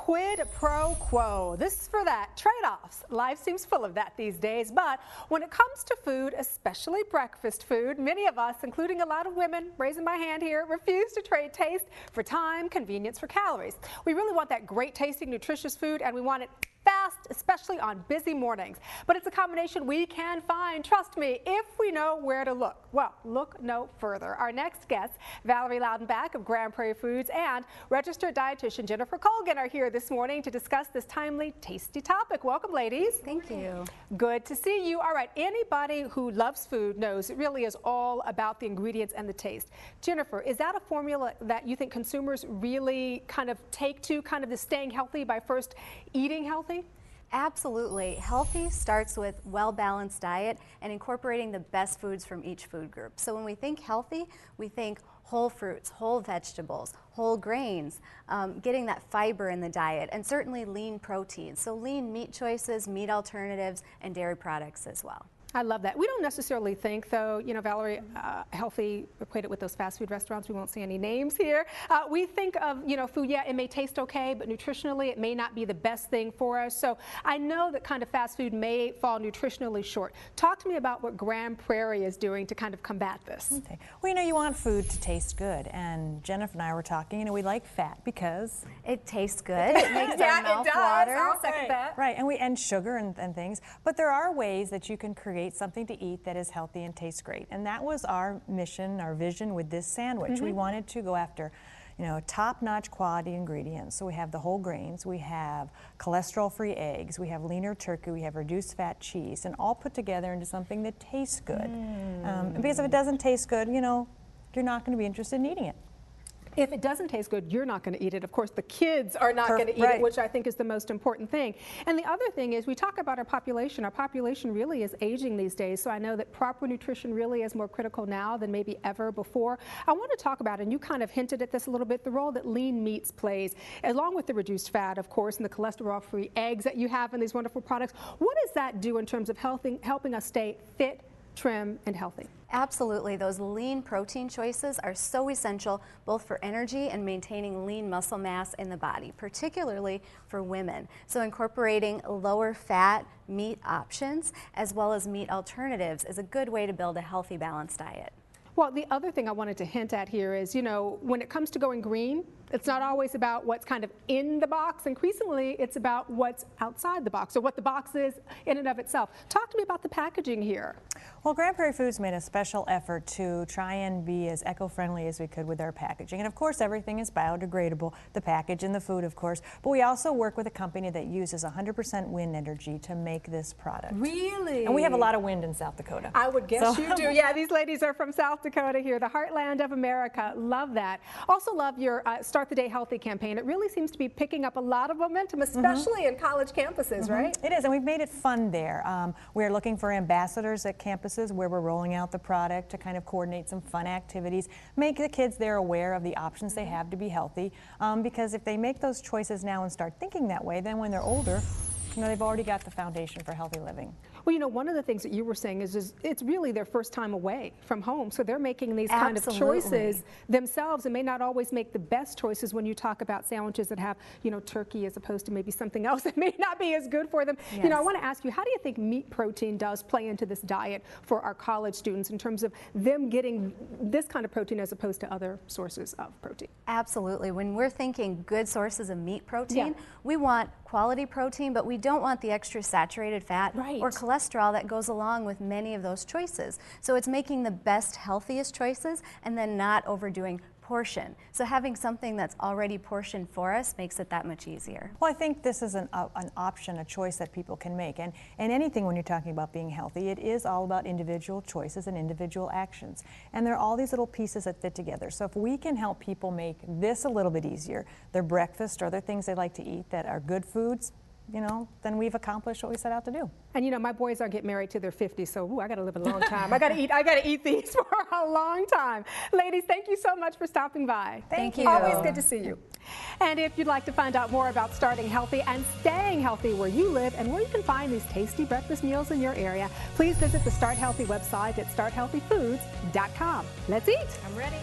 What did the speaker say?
quid pro quo. This is for that. Trade-offs. Life seems full of that these days, but when it comes to food, especially breakfast food, many of us, including a lot of women, raising my hand here, refuse to trade taste for time, convenience for calories. We really want that great tasting, nutritious food, and we want it fast, especially on busy mornings. But it's a combination we can find, trust me, if we know where to look. Well, look no further. Our next guests, Valerie Loudenbach of Grand Prairie Foods and registered dietitian Jennifer Colgan are here this morning to discuss this timely, tasty topic. Welcome, ladies. Thank you. Good to see you. All right, anybody who loves food knows it really is all about the ingredients and the taste. Jennifer, is that a formula that you think consumers really kind of take to, kind of the staying healthy by first eating healthy? Absolutely. Healthy starts with well-balanced diet and incorporating the best foods from each food group. So when we think healthy, we think whole fruits, whole vegetables, whole grains, getting that fiber in the diet, and certainly lean proteins. So lean meat choices, meat alternatives, and dairy products as well. I love that. We don't necessarily think, though, you know, Valerie, healthy equated with those fast food restaurants. We won't say any names here. We think of, you know, food, yeah, it may taste okay, but nutritionally it may not be the best thing for us. So I know that kind of fast food may fall nutritionally short. Talk to me about what Grand Prairie is doing to kind of combat this. Okay. Well, you know, you want food to taste good, and Jennifer and I were talking, you know, we like fat because it tastes good. It makes our mouth water. I'll second that. Right, and sugar and things. But there are ways that you can create something to eat that is healthy and tastes great. And that was our mission, our vision with this sandwich. We wanted to go after, you know, top-notch quality ingredients. So we have the whole grains, we have cholesterol-free eggs, we have leaner turkey, we have reduced fat cheese, and all put together into something that tastes good. Because if it doesn't taste good, you know, you're not going to be interested in eating it. If it doesn't taste good, you're not going to eat it. Of course, the kids are not going to eat it, which I think is the most important thing. And the other thing is we talk about our population. Our population really is aging these days, so I know that proper nutrition really is more critical now than maybe ever before. I want to talk about, and you kind of hinted at this a little bit, the role that lean meats plays, along with the reduced fat, of course, and the cholesterol-free eggs that you have in these wonderful products. What does that do in terms of helping us stay fit, trim, and healthy? Absolutely. Those lean protein choices are so essential both for energy and maintaining lean muscle mass in the body, particularly for women. So incorporating lower fat meat options as well as meat alternatives is a good way to build a healthy, balanced diet. Well, the other thing I wanted to hint at here is, you know, when it comes to going green, it's not always about what's kind of in the box. Increasingly, it's about what's outside the box, or what the box is in and of itself. Talk to me about the packaging here. Well, Grand Prairie Foods made a special effort to try and be as eco-friendly as we could with our packaging. And of course, everything is biodegradable, the package and the food, of course. But we also work with a company that uses 100% wind energy to make this product. Really? And we have a lot of wind in South Dakota. I would guess you do. Yeah, these ladies are from South Dakota here, the heartland of America. Love that. Also love your Start the Day Healthy campaign. It really seems to be picking up a lot of momentum, especially in college campuses, right? It is, and we've made it fun there. We're looking for ambassadors at campuses where we're rolling out the product to kind of coordinate some fun activities, make the kids there aware of the options they have to be healthy, because if they make those choices now and start thinking that way, then when they're older, you know, they've already got the foundation for healthy living. Well, you know, one of the things that you were saying is it's really their first time away from home, so they're making these kind of choices themselves and may not always make the best choices when you talk about sandwiches that have, you know, turkey as opposed to maybe something else that may not be as good for them. Yes. You know, I want to ask you, how do you think meat protein does play into this diet for our college students in terms of them getting this kind of protein as opposed to other sources of protein? Absolutely. When we're thinking good sources of meat protein, we want quality protein, but we don't want the extra saturated fat or cholesterol that goes along with many of those choices. So it's making the best, healthiest choices and then not overdoing portion. So having something that's already portioned for us makes it that much easier. Well, I think this is an option, a choice that people can make. And anything when you're talking about being healthy, it is all about individual choices and individual actions. And there are all these little pieces that fit together. So if we can help people make this a little bit easier, their breakfast or other things they like to eat that are good foods, you know, then we've accomplished what we set out to do. And you know, my boys are getting married to their 50s, so I got to live a long time. I got to eat these for a long time. Ladies, thank you so much for stopping by. Thank you. Always good to see you. And if you'd like to find out more about starting healthy and staying healthy where you live and where you can find these tasty breakfast meals in your area, please visit the Start Healthy website at starthealthyfoods.com. Let's eat. I'm ready.